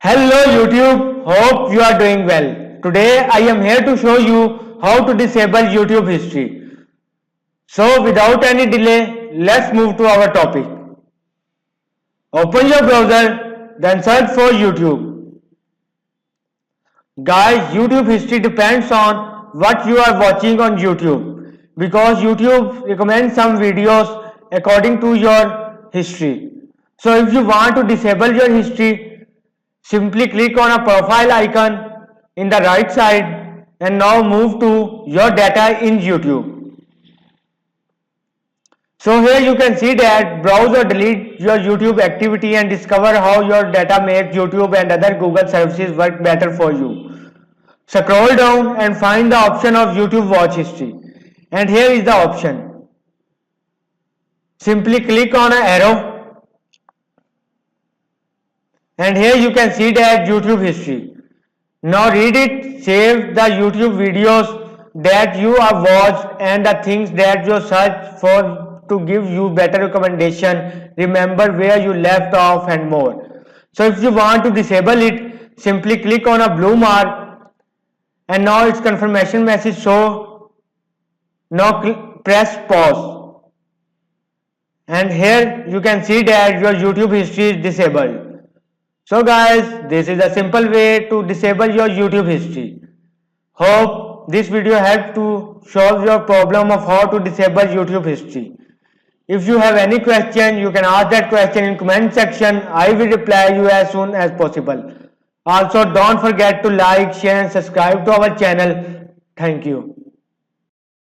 Hello YouTube, hope you are doing well. Today I am here to show you how to disable YouTube history. So without any delay, let's move to our topic. Open your browser, then search for YouTube. Guys, YouTube history depends on what you are watching on YouTube because YouTube recommends some videos according to your history. So if you want to disable your history, simply click on a profile icon in the right side and now move to your data in YouTube. So here you can see that browse or delete your YouTube activity and discover how your data makes YouTube and other Google services work better for you. Scroll down and find the option of YouTube watch history. And here is the option. Simply click on an arrow. And here you can see that YouTube history. Now read it, save the YouTube videos that you have watched and the things that you search for to give you better recommendation, remember where you left off and more. So if you want to disable it, simply click on a blue mark and now its confirmation message show. Now press pause. And here you can see that your YouTube history is disabled. So guys, this is a simple way to disable your YouTube history. Hope this video helped to solve your problem of how to disable YouTube history. If you have any question, you can ask that question in comment section. I will reply you as soon as possible. Also, don't forget to like, share and subscribe to our channel. Thank you.